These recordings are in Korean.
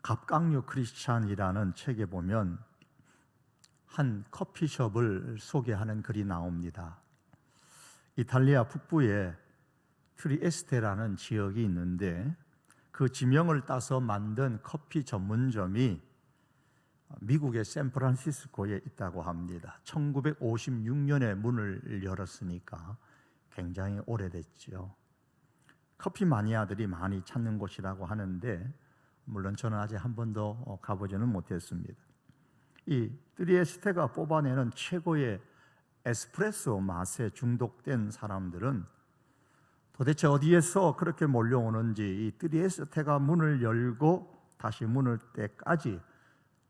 갑각류 크리스찬이라는 책에 보면 한 커피숍을 소개하는 글이 나옵니다. 이탈리아 북부에 트리에스테라는 지역이 있는데 그 지명을 따서 만든 커피 전문점이 미국의 샌프란시스코에 있다고 합니다. 1956년에 문을 열었으니까 굉장히 오래됐죠. 커피 마니아들이 많이 찾는 곳이라고 하는데 물론 저는 아직 한 번도 가보지는 못했습니다. 이 트리에스테가 뽑아내는 최고의 에스프레소 맛에 중독된 사람들은 도대체 어디에서 그렇게 몰려오는지 이 트리에스테가 문을 열고 다시 문을 때까지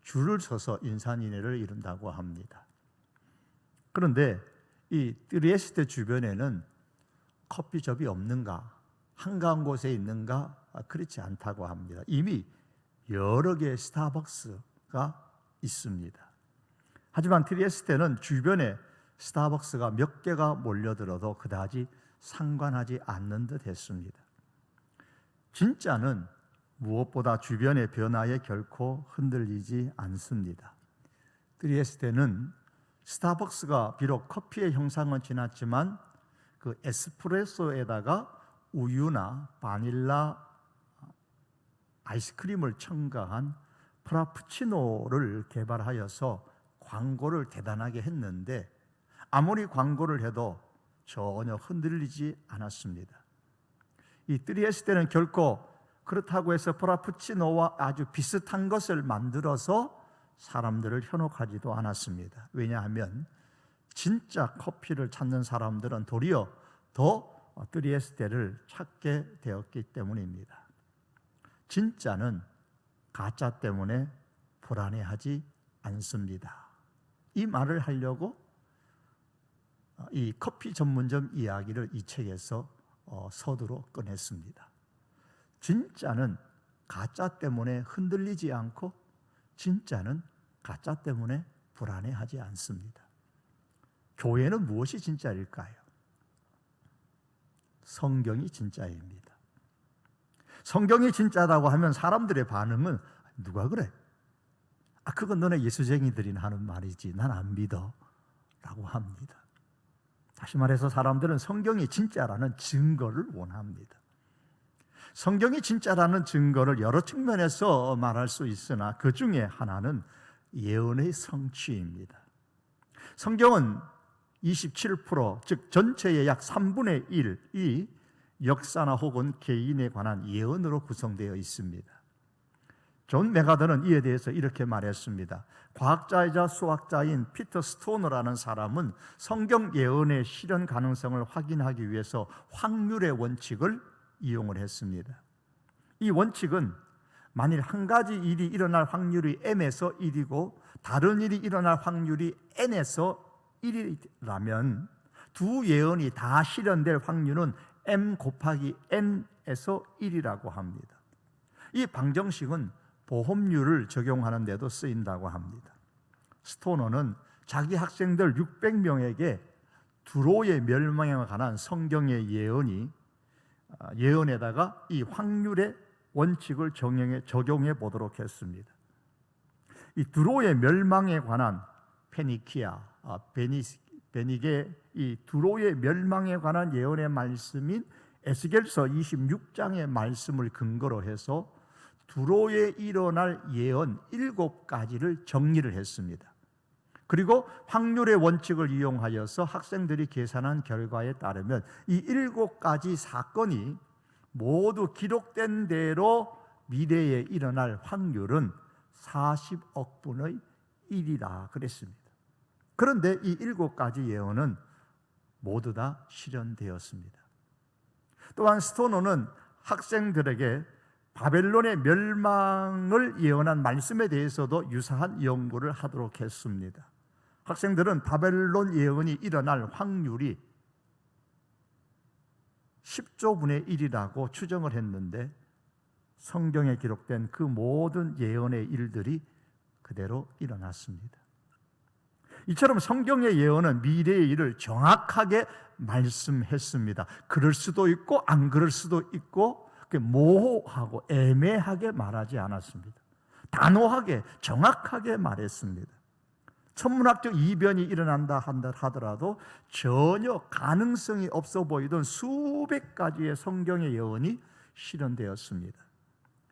줄을 서서 인산인해를 이룬다고 합니다. 그런데 이 트리에스테 주변에는 커피숍이 없는가? 한가한 곳에 있는가? 그렇지 않다고 합니다. 이미 여러 개의 스타벅스가 있습니다. 하지만 트리에스테는 주변에 스타벅스가 몇 개가 몰려들어도 그다지 상관하지 않는 듯 했습니다. 진짜는 무엇보다 주변의 변화에 결코 흔들리지 않습니다. 트리에스테는 스타벅스가 비록 커피의 형상은 지났지만 그 에스프레소에다가 우유나 바닐라 아이스크림을 첨가한 프라푸치노를 개발하여서 광고를 대단하게 했는데 아무리 광고를 해도 전혀 흔들리지 않았습니다. 이 트리에스테는 결코 그렇다고 해서 프라푸치노와 아주 비슷한 것을 만들어서 사람들을 현혹하지도 않았습니다. 왜냐하면 진짜 커피를 찾는 사람들은 도리어 더 트리에스테를 찾게 되었기 때문입니다. 진짜는 가짜 때문에 불안해하지 않습니다. 이 말을 하려고 이 커피 전문점 이야기를 이 책에서 서두로 꺼냈습니다. 진짜는 가짜 때문에 흔들리지 않고 진짜는 가짜 때문에 불안해하지 않습니다. 교회는 무엇이 진짜일까요? 성경이 진짜입니다. 성경이 진짜라고 하면 사람들의 반응은 누가 그래? 그건 너네 예수쟁이들이 하는 말이지 난 안 믿어 라고 합니다. 다시 말해서 사람들은 성경이 진짜라는 증거를 원합니다. 성경이 진짜라는 증거를 여러 측면에서 말할 수 있으나 그 중에 하나는 예언의 성취입니다. 성경은 27%, 즉 전체의 약 3분의 1이 역사나 혹은 개인에 관한 예언으로 구성되어 있습니다. 존 메가더는 이에 대해서 이렇게 말했습니다. 과학자이자 수학자인 피터 스토너라는 사람은 성경 예언의 실현 가능성을 확인하기 위해서 확률의 원칙을 이용을 했습니다. 이 원칙은 만일 한 가지 일이 일어날 확률이 m에서 1이고 다른 일이 일어날 확률이 n에서 1이라면 두 예언이 다 실현될 확률은 m 곱하기 n에서 1이라고 합니다. 이 방정식은 보험률을 적용하는 데도 쓰인다고 합니다. 스토너는 자기 학생들 600명에게 두로의 멸망에 관한 성경의 예언에다가 이 확률의 원칙을 적용해 보도록 했습니다. 이 두로의 멸망에 관한 베닉의 이 두로의 멸망에 관한 예언의 말씀인 에스겔서 26장의 말씀을 근거로 해서 두로에 일어날 예언 7가지를 정리를 했습니다. 그리고 확률의 원칙을 이용하여서 학생들이 계산한 결과에 따르면 이 7가지 사건이 모두 기록된 대로 미래에 일어날 확률은 40억 분의 1이라 그랬습니다. 그런데 이 7가지 예언은 모두 다 실현되었습니다. 또한 스토너는 학생들에게 바벨론의 멸망을 예언한 말씀에 대해서도 유사한 연구를 하도록 했습니다. 학생들은 바벨론 예언이 일어날 확률이 10조 분의 1이라고 추정을 했는데 성경에 기록된 그 모든 예언의 일들이 그대로 일어났습니다. 이처럼 성경의 예언은 미래의 일을 정확하게 말씀했습니다. 그럴 수도 있고 안 그럴 수도 있고 모호하고 애매하게 말하지 않았습니다. 단호하게 정확하게 말했습니다. 천문학적 이변이 일어난다 하더라도 전혀 가능성이 없어 보이던 수백 가지의 성경의 예언이 실현되었습니다.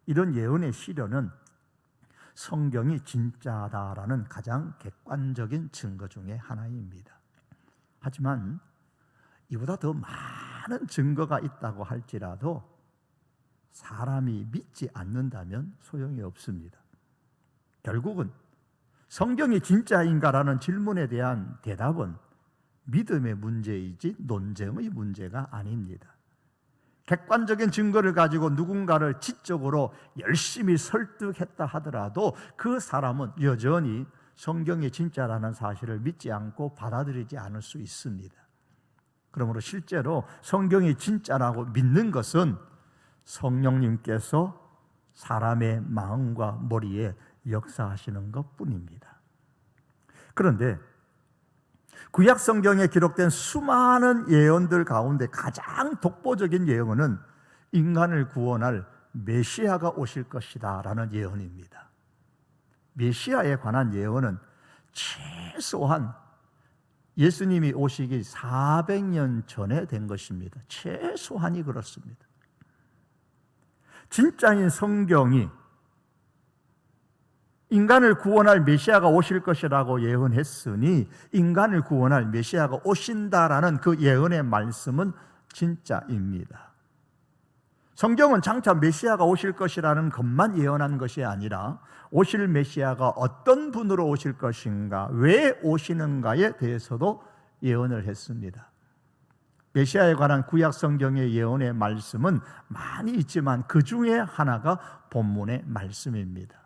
이런 예언의 실현은 성경이 진짜다라는 가장 객관적인 증거 중에 하나입니다. 하지만 이보다 더 많은 증거가 있다고 할지라도 사람이 믿지 않는다면 소용이 없습니다. 결국은 성경이 진짜인가라는 질문에 대한 대답은 믿음의 문제이지 논쟁의 문제가 아닙니다. 객관적인 증거를 가지고 누군가를 지적으로 열심히 설득했다 하더라도 그 사람은 여전히 성경이 진짜라는 사실을 믿지 않고 받아들이지 않을 수 있습니다. 그러므로 실제로 성경이 진짜라고 믿는 것은 성령님께서 사람의 마음과 머리에 역사하시는 것뿐입니다. 그런데 구약 성경에 기록된 수많은 예언들 가운데 가장 독보적인 예언은 인간을 구원할 메시아가 오실 것이다 라는 예언입니다. 메시아에 관한 예언은 최소한 예수님이 오시기 400년 전에 된 것입니다. 최소한이 그렇습니다. 진짜인 성경이 인간을 구원할 메시아가 오실 것이라고 예언했으니 인간을 구원할 메시아가 오신다라는 그 예언의 말씀은 진짜입니다. 성경은 장차 메시아가 오실 것이라는 것만 예언한 것이 아니라 오실 메시아가 어떤 분으로 오실 것인가, 왜 오시는가에 대해서도 예언을 했습니다. 메시아에 관한 구약 성경의 예언의 말씀은 많이 있지만 그 중에 하나가 본문의 말씀입니다.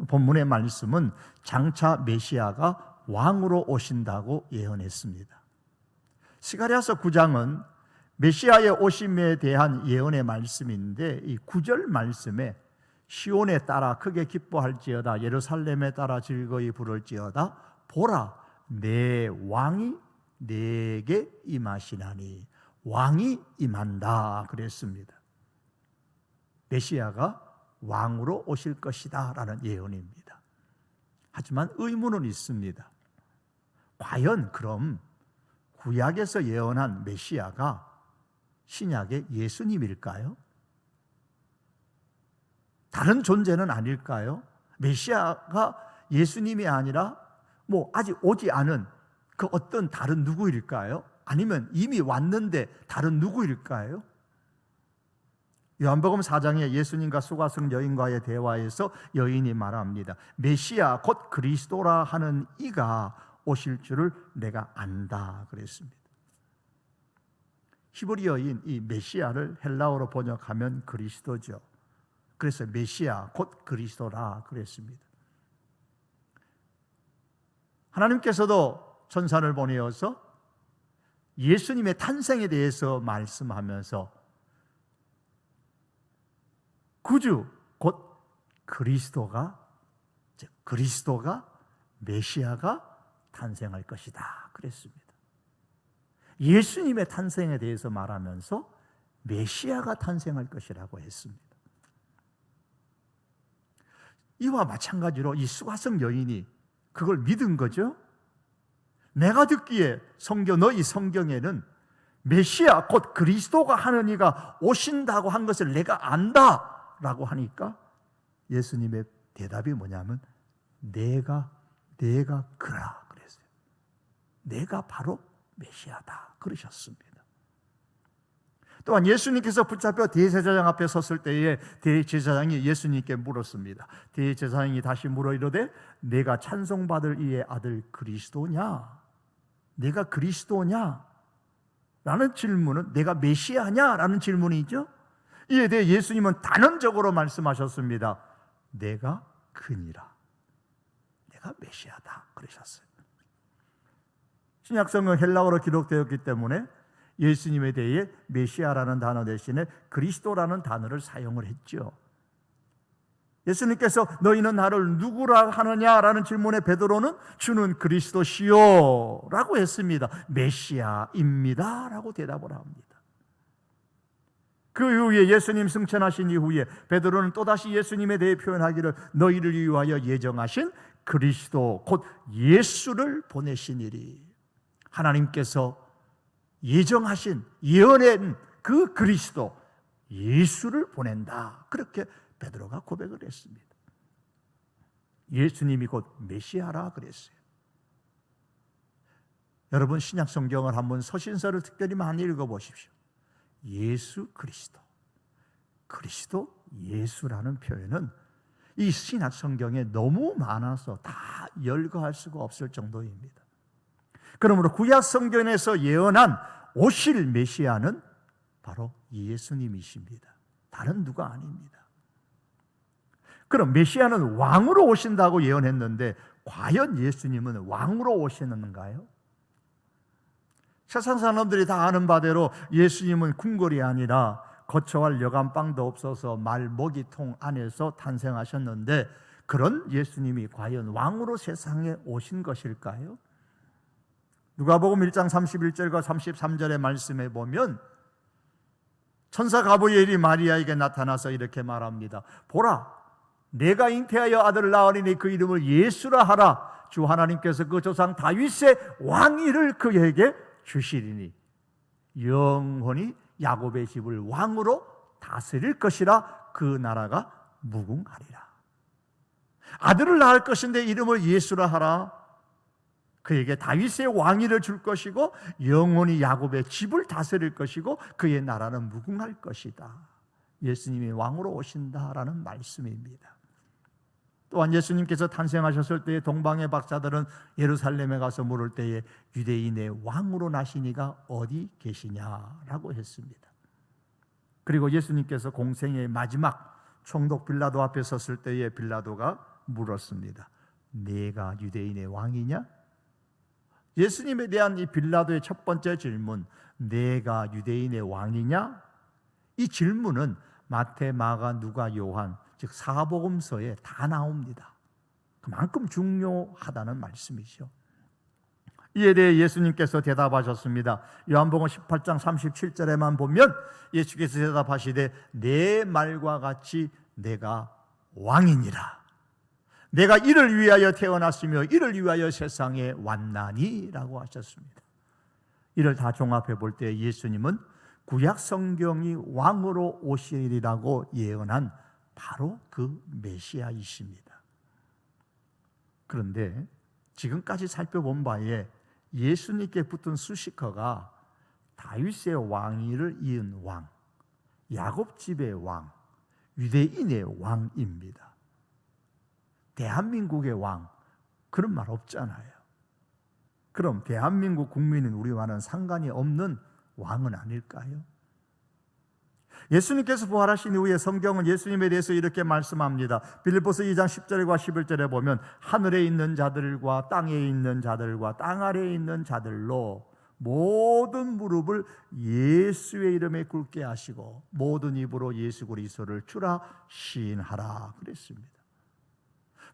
본문의 말씀은 장차 메시아가 왕으로 오신다고 예언했습니다. 스가랴서 9장은 메시아의 오심에 대한 예언의 말씀인데 이 9절 말씀에 시온에 따라 크게 기뻐할지어다 예루살렘에 따라 즐거이 부를지어다 보라 내 왕이 내게 임하시나니 왕이 임한다 그랬습니다. 메시아가 왕으로 오실 것이다 라는 예언입니다. 하지만 의문은 있습니다. 과연 그럼 구약에서 예언한 메시아가 신약의 예수님일까요? 다른 존재는 아닐까요? 메시아가 예수님이 아니라 아직 오지 않은 그 어떤 다른 누구일까요? 아니면 이미 왔는데 다른 누구일까요? 요한복음 4장에 예수님과 수가성 여인과의 대화에서 여인이 말합니다. 메시아 곧 그리스도라 하는 이가 오실 줄을 내가 안다 그랬습니다. 히브리어인 이 메시아를 헬라어로 번역하면 그리스도죠. 그래서 메시아 곧 그리스도라 그랬습니다. 하나님께서도 천사를 보내어서 예수님의 탄생에 대해서 말씀하면서 구주 곧 그리스도가 메시아가 탄생할 것이다 그랬습니다. 예수님의 탄생에 대해서 말하면서 메시아가 탄생할 것이라고 했습니다. 이와 마찬가지로 이 수가성 여인이 그걸 믿은 거죠. 내가 듣기에 너희 성경에는 메시아 곧 그리스도가 하는 이가 오신다고 한 것을 내가 안다 라고 하니까 예수님의 대답이 뭐냐면 내가 그라 그랬어요. 내가 바로 메시아다 그러셨습니다. 또한 예수님께서 붙잡혀 대제사장 앞에 섰을 때에 대제사장이 예수님께 물었습니다. 대제사장이 다시 물어 이르되 내가 찬송받을 이의 아들 그리스도냐? 내가 그리스도냐? 라는 질문은 내가 메시아냐? 라는 질문이죠. 이에 대해 예수님은 단언적으로 말씀하셨습니다. 내가 그니라. 내가 메시아다 그러셨어요. 신약성은 헬라어로 기록되었기 때문에 예수님에 대해 메시아라는 단어 대신에 그리스도라는 단어를 사용을 했죠. 예수님께서 너희는 나를 누구라 하느냐라는 질문에 베드로는 주는 그리스도시요 라고 했습니다. 메시아입니다 라고 대답을 합니다. 그 이후에 예수님 승천하신 이후에 베드로는 또다시 예수님에 대해 표현하기를 너희를 위하여 예정하신 그리스도 곧 예수를 보내시니리. 하나님께서 예정하신 예언한 그 그리스도 예수를 보낸다. 그렇게 베드로가 고백을 했습니다. 예수님이 곧 메시아라 그랬어요. 여러분 신약 성경을 한번 서신서를 특별히 많이 읽어보십시오. 예수 그리스도, 그리스도 예수라는 표현은 이 신약 성경에 너무 많아서 다 열거할 수가 없을 정도입니다. 그러므로 구약 성경에서 예언한 오실 메시아는 바로 예수님이십니다. 다른 누가 아닙니다. 그럼 메시아는 왕으로 오신다고 예언했는데 과연 예수님은 왕으로 오시는가요? 세상 사람들이 다 아는 바대로 예수님은 궁궐이 아니라 거처할 여간방도 없어서 말 먹이통 안에서 탄생하셨는데 그런 예수님이 과연 왕으로 세상에 오신 것일까요? 누가복음 1장 31절과 33절의 말씀에 보면 천사 가브리엘이 마리아에게 나타나서 이렇게 말합니다. 보라, 내가 잉태하여 아들을 낳으리니 그 이름을 예수라 하라. 주 하나님께서 그 조상 다윗의 왕위를 그에게 주시리니 영원히 야곱의 집을 왕으로 다스릴 것이라. 그 나라가 무궁하리라. 아들을 낳을 것인데 이름을 예수라 하라. 그에게 다윗의 왕위를 줄 것이고 영원히 야곱의 집을 다스릴 것이고 그의 나라는 무궁할 것이다. 예수님이 왕으로 오신다라는 말씀입니다. 또한 예수님께서 탄생하셨을 때에 동방의 박사들은 예루살렘에 가서 물을 때에 유대인의 왕으로 나시니가 어디 계시냐라고 했습니다. 그리고 예수님께서 공생의 마지막 총독 빌라도 앞에 섰을 때에 빌라도가 물었습니다. 내가 유대인의 왕이냐? 예수님에 대한 이 빌라도의 첫 번째 질문, 내가 유대인의 왕이냐? 이 질문은 마태, 마가, 누가, 요한 즉 사복음서에 다 나옵니다. 그만큼 중요하다는 말씀이죠. 이에 대해 예수님께서 대답하셨습니다. 요한복음 18장 37절에만 보면 예수께서 대답하시되 내 말과 같이 내가 왕이니라. 내가 이를 위하여 태어났으며 이를 위하여 세상에 왔나니 라고 하셨습니다. 이를 다 종합해 볼 때 예수님은 구약 성경이 왕으로 오시리라고 예언한 바로 그 메시아이십니다. 그런데 지금까지 살펴본 바에 예수님께 붙은 수식어가 다윗의 왕위를 이은 왕, 야곱 집의 왕, 유대인의 왕입니다. 대한민국의 왕, 그런 말 없잖아요. 그럼 대한민국 국민인 우리와는 상관이 없는 왕은 아닐까요? 예수님께서 부활하신 이후에 성경은 예수님에 대해서 이렇게 말씀합니다. 빌립보서 2장 10절과 11절에 보면 하늘에 있는 자들과 땅에 있는 자들과 땅 아래에 있는 자들로 모든 무릎을 예수의 이름에 꿇게 하시고 모든 입으로 예수 그리스도를 주라 시인하라 그랬습니다.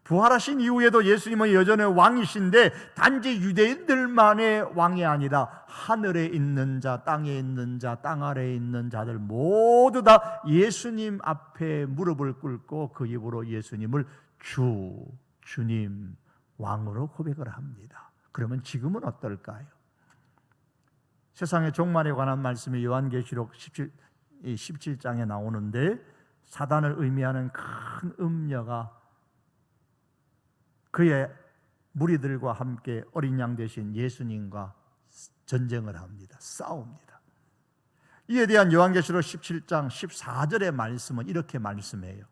부활하신 이후에도 예수님은 여전히 왕이신데 단지 유대인들만의 왕이 아니라 하늘에 있는 자, 땅에 있는 자, 땅 아래에 있는 자들 모두 다 예수님 앞에 무릎을 꿇고 그 입으로 예수님을 주님, 왕으로 고백을 합니다. 그러면 지금은 어떨까요? 세상의 종말에 관한 말씀이 요한계시록 17장에 나오는데 사단을 의미하는 큰 음녀가 그의 무리들과 함께 어린 양 되신 예수님과 전쟁을 합니다. 싸웁니다. 이에 대한 요한계시록 17장 14절의 말씀은 이렇게 말씀해요.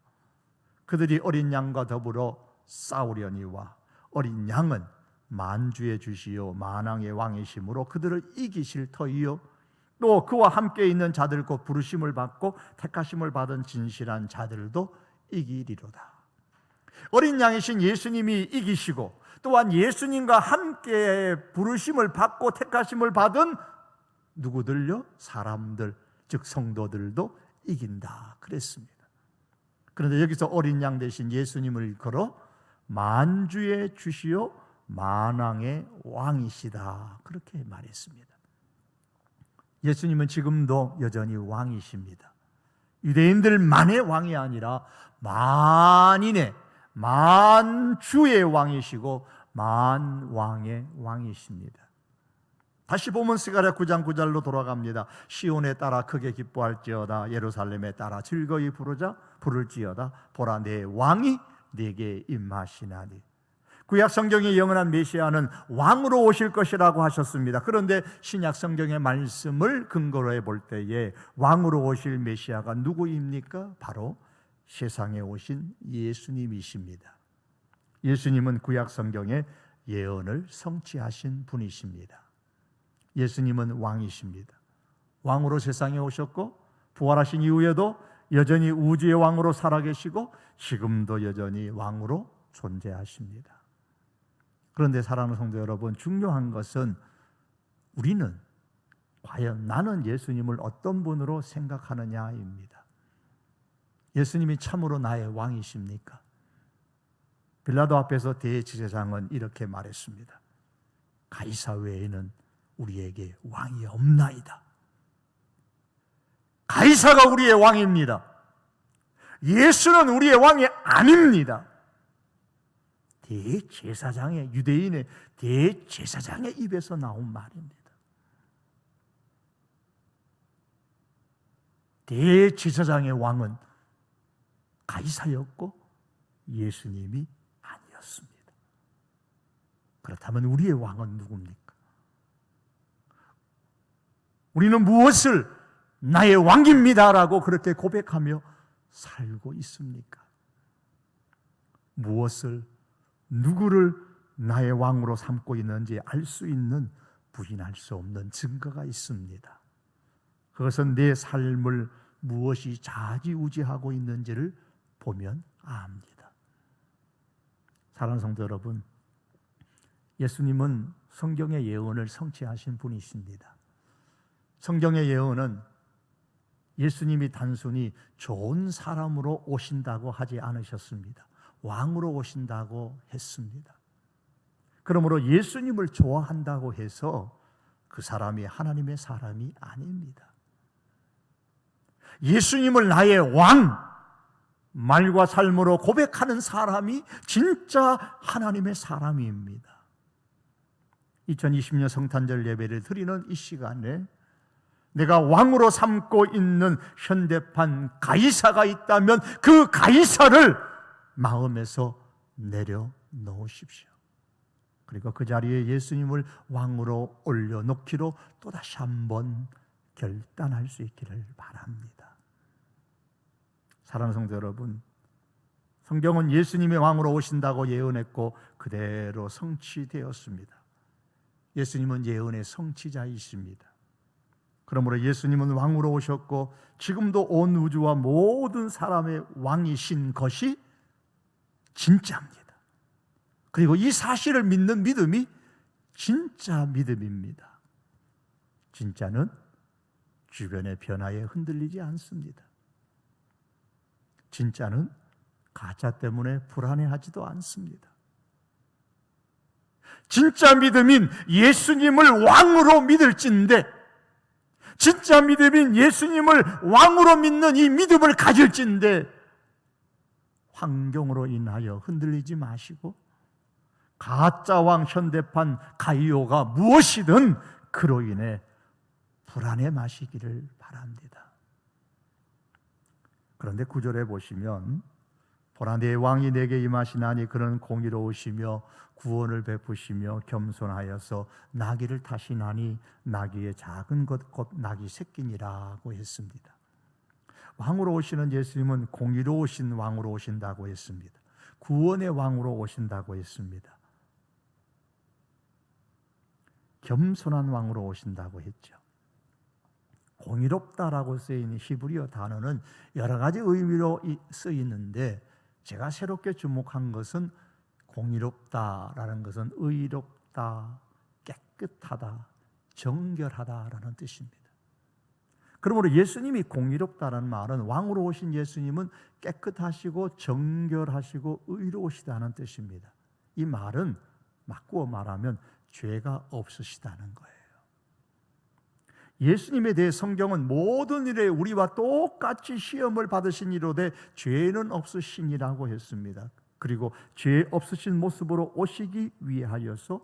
그들이 어린 양과 더불어 싸우려니와 어린 양은 만주의 주시요 만왕의 왕이심으로 그들을 이기실 터이요 또 그와 함께 있는 자들 곧 부르심을 받고 택하심을 받은 진실한 자들도 이기리로다. 어린 양이신 예수님이 이기시고 또한 예수님과 함께 부르심을 받고 택하심을 받은 누구들요? 사람들, 즉 성도들도 이긴다 그랬습니다. 그런데 여기서 어린 양 대신 예수님을 걸어 만주의 주시요 만왕의 왕이시다 그렇게 말했습니다. 예수님은 지금도 여전히 왕이십니다. 유대인들만의 왕이 아니라 만인의, 만주의 왕이시고 만왕의 왕이십니다. 다시 보면 스가랴 9장 9절로 돌아갑니다. 시온에 따라 크게 기뻐할지어다. 예루살렘에 따라 즐거이 부를지어다. 보라, 내 왕이 네게 임하시나니. 구약 성경의 영원한 메시아는 왕으로 오실 것이라고 하셨습니다. 그런데 신약 성경의 말씀을 근거로 해볼 때에 왕으로 오실 메시아가 누구입니까? 바로 세상에 오신 예수님이십니다. 예수님은 구약 성경의 예언을 성취하신 분이십니다. 예수님은 왕이십니다. 왕으로 세상에 오셨고 부활하신 이후에도 여전히 우주의 왕으로 살아계시고 지금도 여전히 왕으로 존재하십니다. 그런데 사랑하는 성도 여러분, 중요한 것은 우리는 과연 나는 예수님을 어떤 분으로 생각하느냐입니다. 예수님이 참으로 나의 왕이십니까? 빌라도 앞에서 대제사장은 이렇게 말했습니다. 가이사 외에는 우리에게 왕이 없나이다. 가이사가 우리의 왕입니다. 예수는 우리의 왕이 아닙니다. 대제사장의, 유대인의 대제사장의 입에서 나온 말입니다. 대제사장의 왕은 가이사였고 예수님이 아니었습니다. 그렇다면 우리의 왕은 누굽니까? 우리는 무엇을 나의 왕입니다라고 그렇게 고백하며 살고 있습니까? 무엇을, 누구를 나의 왕으로 삼고 있는지 알 수 있는, 부인할 수 없는 증거가 있습니다. 그것은 내 삶을 무엇이 좌지우지하고 있는지를 보면 압니다. 사랑하는 성도 여러분, 예수님은 성경의 예언을 성취하신 분이십니다. 성경의 예언은 예수님이 단순히 좋은 사람으로 오신다고 하지 않으셨습니다. 왕으로 오신다고 했습니다. 그러므로 예수님을 좋아한다고 해서 그 사람이 하나님의 사람이 아닙니다. 예수님을 나의 왕, 말과 삶으로 고백하는 사람이 진짜 하나님의 사람입니다. 2020년 성탄절 예배를 드리는 이 시간에 내가 왕으로 삼고 있는 현대판 가이사가 있다면 그 가이사를 마음에서 내려놓으십시오. 그리고 그 자리에 예수님을 왕으로 올려놓기로 또다시 한번 결단할 수 있기를 바랍니다. 사랑하는 성도 여러분, 성경은 예수님이 왕으로 오신다고 예언했고 그대로 성취되었습니다. 예수님은 예언의 성취자이십니다. 그러므로 예수님은 왕으로 오셨고 지금도 온 우주와 모든 사람의 왕이신 것이 진짜입니다. 그리고 이 사실을 믿는 믿음이 진짜 믿음입니다. 진짜는 주변의 변화에 흔들리지 않습니다. 진짜는 가짜 때문에 불안해하지도 않습니다. 진짜 믿음인 예수님을 왕으로 믿을진데, 진짜 믿음인 예수님을 왕으로 믿는 이 믿음을 가질진데 환경으로 인하여 흔들리지 마시고 가짜 왕 현대판 가이오가 무엇이든 그로 인해 불안해 마시기를 바랍니다. 그런데 9절에 보시면 보라, 내 왕이 내게 임하시나니 그는 공의로우시며 구원을 베푸시며 겸손하여서 나귀를 타시나니 나귀의 작은 것 곧 나귀 새끼니라고 했습니다. 왕으로 오시는 예수님은 공의로우신 왕으로 오신다고 했습니다. 구원의 왕으로 오신다고 했습니다. 겸손한 왕으로 오신다고 했죠. 공의롭다라고 쓰여있는 히브리어 단어는 여러 가지 의미로 쓰이는데 제가 새롭게 주목한 것은 공의롭다라는 것은 의롭다, 깨끗하다, 정결하다라는 뜻입니다. 그러므로 예수님이 공의롭다라는 말은 왕으로 오신 예수님은 깨끗하시고 정결하시고 의로우시다는 뜻입니다. 이 말은 바꾸어 말하면 죄가 없으시다는 거예요. 예수님에 대해 성경은 모든 일에 우리와 똑같이 시험을 받으신 이로되 죄는 없으시니라고 했습니다. 그리고 죄 없으신 모습으로 오시기 위하여서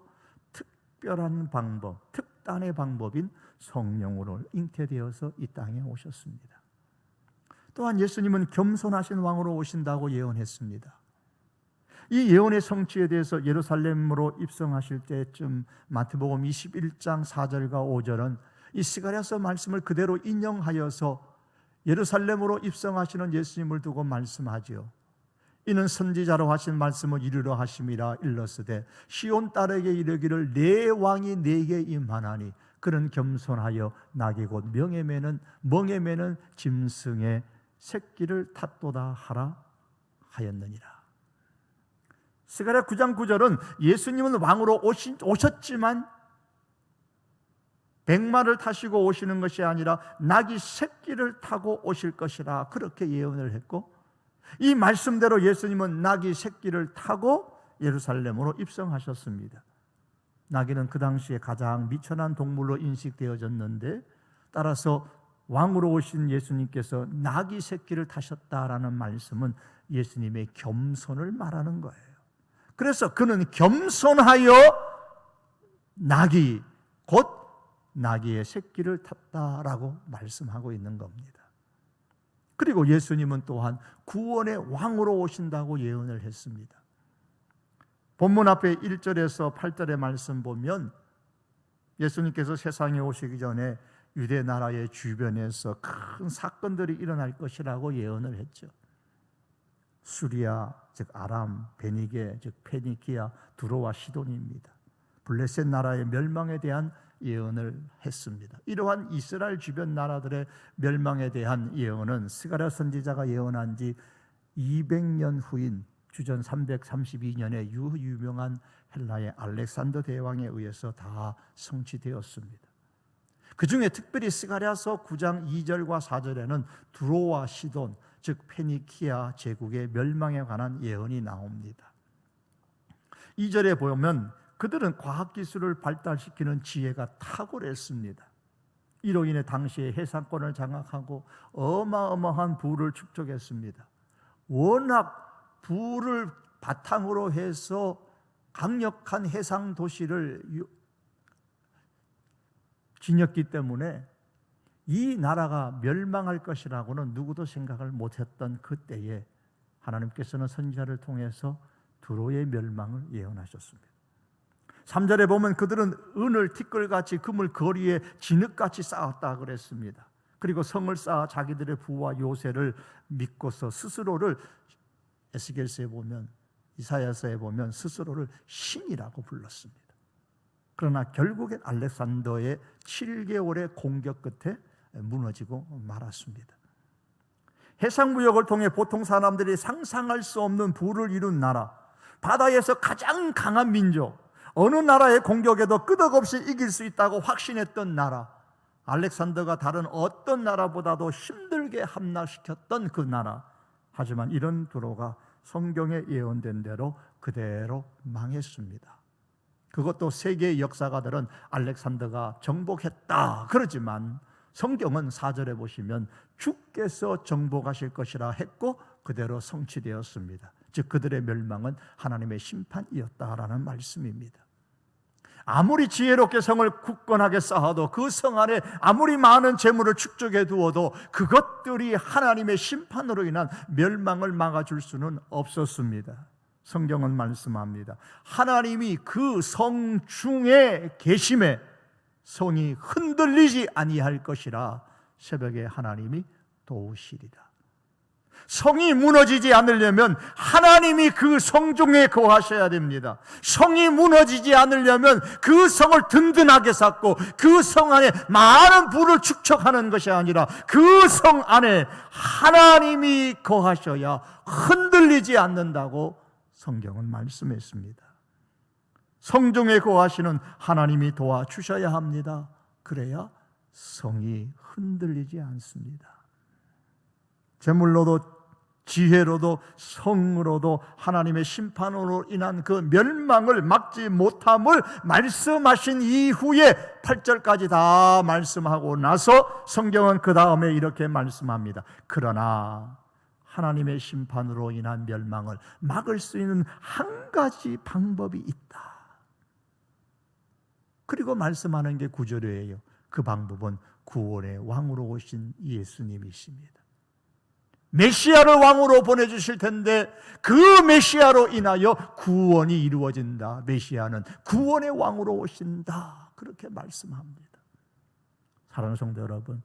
특별한 방법, 특단의 방법인 성령으로 잉태되어서 이 땅에 오셨습니다. 또한 예수님은 겸손하신 왕으로 오신다고 예언했습니다. 이 예언의 성취에 대해서 예루살렘으로 입성하실 때쯤 마태복음 21장 4절과 5절은 이 스가랴서 말씀을 그대로 인용하여서 예루살렘으로 입성하시는 예수님을 두고 말씀하지요. 이는 선지자로 하신 말씀을 이루려 하심이라 일렀으되 시온 딸에게 이르기를 내 왕이 내게 임하나니 그는 겸손하여 낙이 곧 멍에 매는 짐승의 새끼를 탔도다 하라 하였느니라. 스가랴 9장 9절은 예수님은 왕으로 오셨지만 백마를 타시고 오시는 것이 아니라 낙이 새끼를 타고 오실 것이라 그렇게 예언을 했고, 이 말씀대로 예수님은 낙이 새끼를 타고 예루살렘으로 입성하셨습니다. 나귀는 그 당시에 가장 미천한 동물로 인식되어졌는데, 따라서 왕으로 오신 예수님께서 나귀 새끼를 타셨다라는 말씀은 예수님의 겸손을 말하는 거예요. 그래서 그는 겸손하여 나귀, 곧 나귀의 새끼를 탔다라고 말씀하고 있는 겁니다. 그리고 예수님은 또한 구원의 왕으로 오신다고 예언을 했습니다. 본문 앞에 1절에서 8절의 말씀 보면 예수님께서 세상에 오시기 전에 유대 나라의 주변에서 큰 사건들이 일어날 것이라고 예언을 했죠. 수리아, 즉 아람, 베니게, 즉 페니키아, 두로와 시돈입니다. 블레셋 나라의 멸망에 대한 예언을 했습니다. 이러한 이스라엘 주변 나라들의 멸망에 대한 예언은 스가랴 선지자가 예언한 지 200년 후인 주전 332년에 유명한 헬라의 알렉산더 대왕에 의해서 다 성취되었습니다. 그 중에 특별히 스가랴서 9장 2절과 4절에는 두로와 시돈, 즉 페니키아 제국의 멸망에 관한 예언이 나옵니다. 2절에 보면 그들은 과학기술을 발달시키는 지혜가 탁월했습니다. 이로 인해 당시의 해상권을 장악하고 어마어마한 부를 축적했습니다. 워낙 부를 바탕으로 해서 강력한 해상 도시를 지녔기 때문에 이 나라가 멸망할 것이라고는 누구도 생각을 못했던 그때에 하나님께서는 선지자를 통해서 두로의 멸망을 예언하셨습니다. 3절에 보면 그들은 은을 티끌같이 금을 거리에 진흙같이 쌓았다 그랬습니다. 그리고 성을 쌓아 자기들의 부와 요새를 믿고서 스스로를, 에스겔서에 보면, 이사야서에 보면 스스로를 신이라고 불렀습니다. 그러나 결국엔 알렉산더의 7개월의 공격 끝에 무너지고 말았습니다. 해상무역을 통해 보통 사람들이 상상할 수 없는 부를 이룬 나라, 바다에서 가장 강한 민족, 어느 나라의 공격에도 끄덕없이 이길 수 있다고 확신했던 나라, 알렉산더가 다른 어떤 나라보다도 힘들게 함락시켰던 그 나라. 하지만 이런 두로가 성경에 예언된 대로 그대로 망했습니다. 그것도 세계의 역사가들은 알렉산더가 정복했다 그러지만 성경은 4절에 보시면 주께서 정복하실 것이라 했고 그대로 성취되었습니다. 즉 그들의 멸망은 하나님의 심판이었다라는 말씀입니다. 아무리 지혜롭게 성을 굳건하게 쌓아도 그 성 안에 아무리 많은 재물을 축적해 두어도 그것들이 하나님의 심판으로 인한 멸망을 막아줄 수는 없었습니다. 성경은 말씀합니다. 하나님이 그 성 중에 계심에 성이 흔들리지 아니할 것이라 새벽에 하나님이 도우시리라. 성이 무너지지 않으려면 하나님이 그 성 중에 거하셔야 됩니다. 성이 무너지지 않으려면 그 성을 든든하게 쌓고 그 성 안에 많은 부를 축적하는 것이 아니라 그 성 안에 하나님이 거하셔야 흔들리지 않는다고 성경은 말씀했습니다. 성중에 거하시는 하나님이 도와주셔야 합니다. 그래야 성이 흔들리지 않습니다. 제물로도 지혜로도 성으로도 하나님의 심판으로 인한 그 멸망을 막지 못함을 말씀하신 이후에 8절까지 다 말씀하고 나서 성경은 그 다음에 이렇게 말씀합니다. 그러나 하나님의 심판으로 인한 멸망을 막을 수 있는 한 가지 방법이 있다. 그리고 말씀하는 게 9절이에요. 그 방법은 구원의 왕으로 오신 예수님이십니다. 메시아를 왕으로 보내주실 텐데 그 메시아로 인하여 구원이 이루어진다. 메시아는 구원의 왕으로 오신다. 그렇게 말씀합니다. 사랑하는 성도 여러분,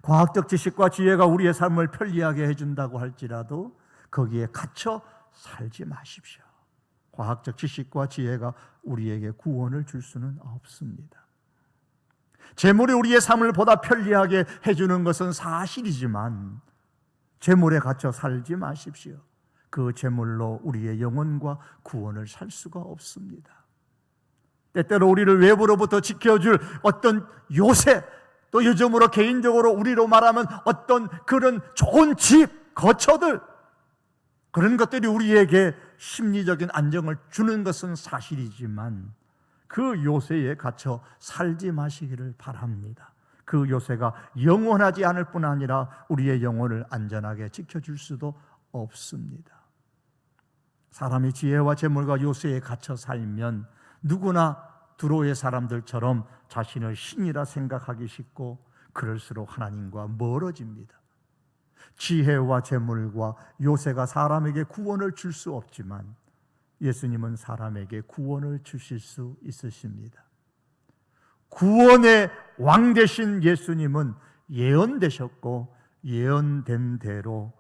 과학적 지식과 지혜가 우리의 삶을 편리하게 해준다고 할지라도 거기에 갇혀 살지 마십시오. 과학적 지식과 지혜가 우리에게 구원을 줄 수는 없습니다. 재물이 우리의 삶을 보다 편리하게 해주는 것은 사실이지만 재물에 갇혀 살지 마십시오. 그 재물로 우리의 영혼과 구원을 살 수가 없습니다. 때때로 우리를 외부로부터 지켜줄 어떤 요새, 또 요즘으로 개인적으로 우리로 말하면 어떤 그런 좋은 집, 거처들, 그런 것들이 우리에게 심리적인 안정을 주는 것은 사실이지만 그 요새에 갇혀 살지 마시기를 바랍니다. 그 요새가 영원하지 않을 뿐 아니라 우리의 영혼을 안전하게 지켜줄 수도 없습니다. 사람이 지혜와 재물과 요새에 갇혀 살면 누구나 두로의 사람들처럼 자신을 신이라 생각하기 쉽고 그럴수록 하나님과 멀어집니다. 지혜와 재물과 요새가 사람에게 구원을 줄 수 없지만 예수님은 사람에게 구원을 주실 수 있으십니다. 구원의 왕 되신 예수님은 예언되셨고 예언된 대로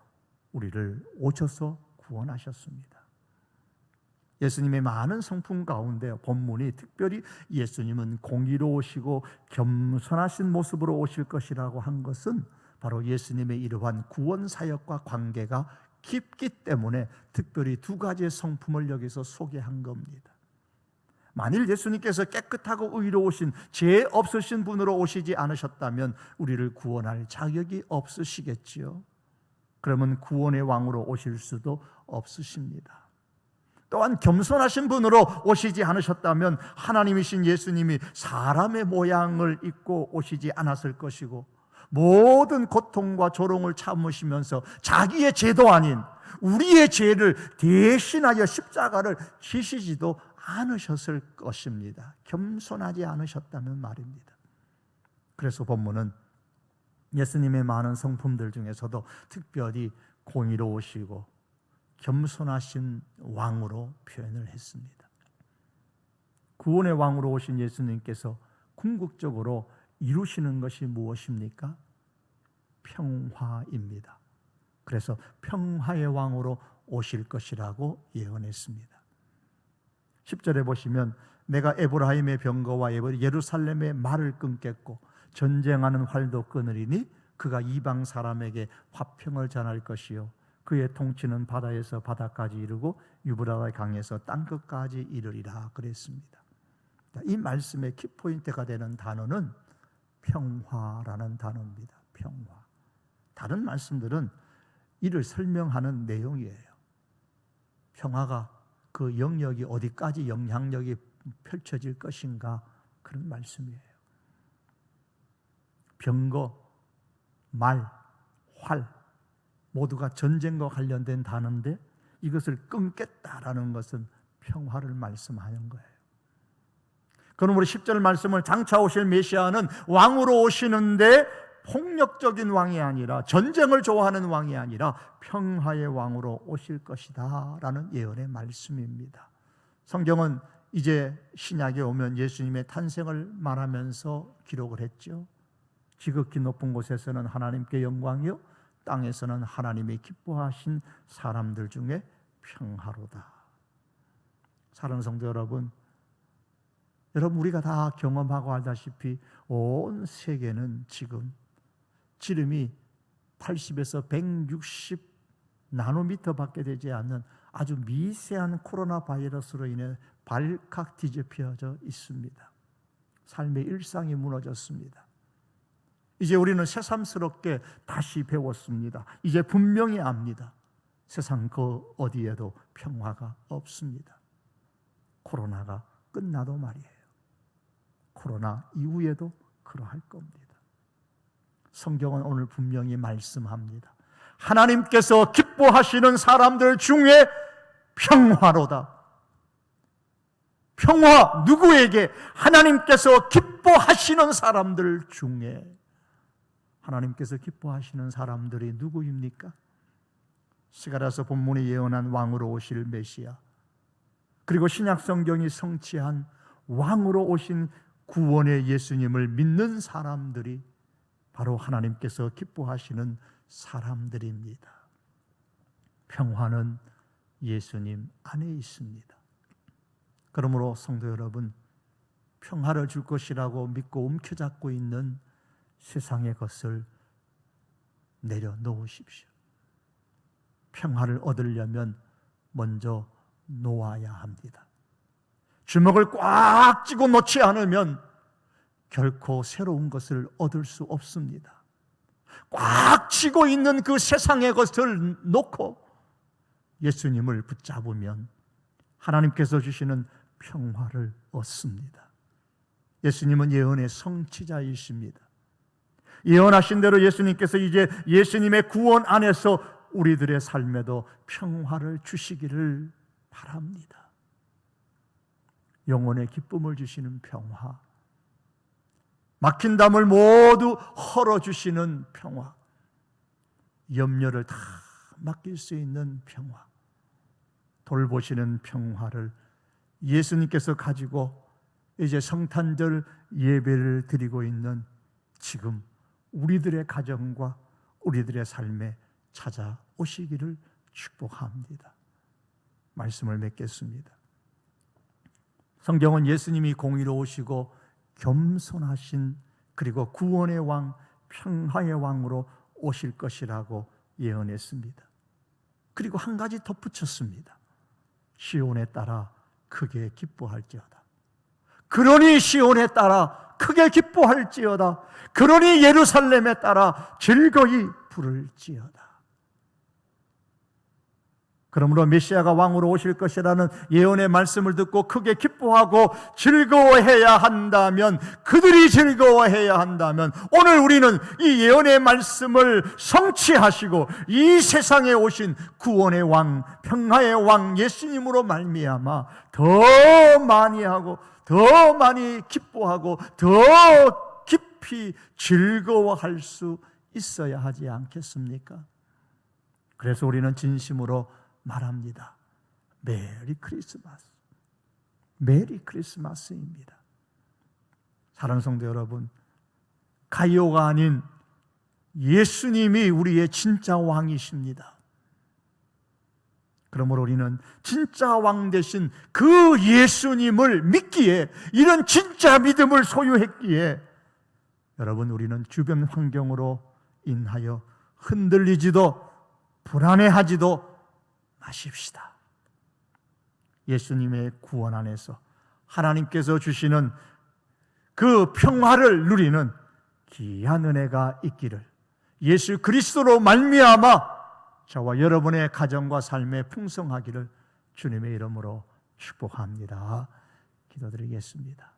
우리를 오셔서 구원하셨습니다. 예수님의 많은 성품 가운데 본문이 특별히 예수님은 공의로우시고 겸손하신 모습으로 오실 것이라고 한 것은 바로 예수님의 이러한 구원 사역과 관계가 깊기 때문에 특별히 두 가지의 성품을 여기서 소개한 겁니다. 만일 예수님께서 깨끗하고 의로우신 죄 없으신 분으로 오시지 않으셨다면 우리를 구원할 자격이 없으시겠지요. 그러면 구원의 왕으로 오실 수도 없으십니다. 또한 겸손하신 분으로 오시지 않으셨다면 하나님이신 예수님이 사람의 모양을 입고 오시지 않았을 것이고 모든 고통과 조롱을 참으시면서 자기의 죄도 아닌 우리의 죄를 대신하여 십자가를 지시지도 않으셨을 것입니다. 겸손하지 않으셨다면 말입니다. 그래서 본문은 예수님의 많은 성품들 중에서도 특별히 공의로우시고 겸손하신 왕으로 표현을 했습니다. 구원의 왕으로 오신 예수님께서 궁극적으로 이루시는 것이 무엇입니까? 평화입니다. 그래서 평화의 왕으로 오실 것이라고 예언했습니다. 10절에 보시면 내가 에브라임의 병거와 예루살렘의 말을 끊겠고 전쟁하는 활도 끊으리니 그가 이방 사람에게 화평을 전할 것이요 그의 통치는 바다에서 바다까지 이르고 유브라의 강에서 땅끝까지 이르리라 그랬습니다. 이 말씀의 키포인트가 되는 단어는 평화라는 단어입니다. 평화. 다른 말씀들은 이를 설명하는 내용이에요. 평화가 그 영역이 어디까지 영향력이 펼쳐질 것인가 그런 말씀이에요. 병거, 말, 활 모두가 전쟁과 관련된 단어인데 이것을 끊겠다라는 것은 평화를 말씀하는 거예요. 그러므로 10절 말씀을 장차 오실 메시아는 왕으로 오시는데 폭력적인 왕이 아니라 전쟁을 좋아하는 왕이 아니라 평화의 왕으로 오실 것이다 라는 예언의 말씀입니다. 성경은 이제 신약에 오면 예수님의 탄생을 말하면서 기록을 했죠. 지극히 높은 곳에서는 하나님께 영광이요 땅에서는 하나님이 기뻐하신 사람들 중에 평화로다. 사랑하는 성도 여러분, 우리가 다 경험하고 알다시피 온 세계는 지금 지름이 80에서 160 나노미터밖에 되지 않는 아주 미세한 코로나 바이러스로 인해 발칵 뒤집혀져 있습니다. 삶의 일상이 무너졌습니다. 이제 우리는 새삼스럽게 다시 배웠습니다. 이제 분명히 압니다. 세상 그 어디에도 평화가 없습니다. 코로나가 끝나도 말이에요. 코로나 이후에도 그러할 겁니다. 성경은 오늘 분명히 말씀합니다. 하나님께서 기뻐하시는 사람들 중에 평화로다. 평화, 누구에게? 하나님께서 기뻐하시는 사람들 중에. 하나님께서 기뻐하시는 사람들이 누구입니까? 스가랴서 본문이 예언한 왕으로 오실 메시아, 그리고 신약 성경이 성취한 왕으로 오신 구원의 예수님을 믿는 사람들이 바로 하나님께서 기뻐하시는 사람들입니다. 평화는 예수님 안에 있습니다. 그러므로 성도 여러분, 평화를 줄 것이라고 믿고 움켜잡고 있는 세상의 것을 내려놓으십시오. 평화를 얻으려면 먼저 놓아야 합니다. 주먹을 꽉 쥐고 놓지 않으면 결코 새로운 것을 얻을 수 없습니다. 꽉 쥐고 있는 그 세상의 것을 놓고 예수님을 붙잡으면 하나님께서 주시는 평화를 얻습니다. 예수님은 예언의 성취자이십니다. 예언하신 대로 예수님께서 이제 예수님의 구원 안에서 우리들의 삶에도 평화를 주시기를 바랍니다. 영혼의 기쁨을 주시는 평화, 막힌 담을 모두 헐어주시는 평화, 염려를 다 맡길 수 있는 평화, 돌보시는 평화를 예수님께서 가지고 이제 성탄절 예배를 드리고 있는 지금 우리들의 가정과 우리들의 삶에 찾아오시기를 축복합니다. 말씀을 맺겠습니다. 성경은 예수님이 공의로 오시고 겸손하신, 그리고 구원의 왕, 평화의 왕으로 오실 것이라고 예언했습니다. 그리고 한 가지 덧붙였습니다. 시온에 따라 크게 기뻐할지어다. 그러니 시온에 따라 크게 기뻐할지어다. 그러니 예루살렘에 따라 즐거이 부를지어다. 그러므로 메시아가 왕으로 오실 것이라는 예언의 말씀을 듣고 크게 기뻐하고 즐거워해야 한다면, 그들이 즐거워해야 한다면, 오늘 우리는 이 예언의 말씀을 성취하시고 이 세상에 오신 구원의 왕, 평화의 왕 예수님으로 말미암아 더 많이 하고 더 많이 기뻐하고 더 깊이 즐거워할 수 있어야 하지 않겠습니까? 그래서 우리는 진심으로 말합니다. 메리 크리스마스. 메리 크리스마스입니다. 사랑하는 성도 여러분, 가요가 아닌 예수님이 우리의 진짜 왕이십니다. 그러므로 우리는 진짜 왕 되신 그 예수님을 믿기에, 이런 진짜 믿음을 소유했기에 여러분, 우리는 주변 환경으로 인하여 흔들리지도 불안해하지도 마십시다. 예수님의 구원 안에서 하나님께서 주시는 그 평화를 누리는 귀한 은혜가 있기를, 예수 그리스도로 말미암아 저와 여러분의 가정과 삶에 풍성하기를 주님의 이름으로 축복합니다. 기도드리겠습니다.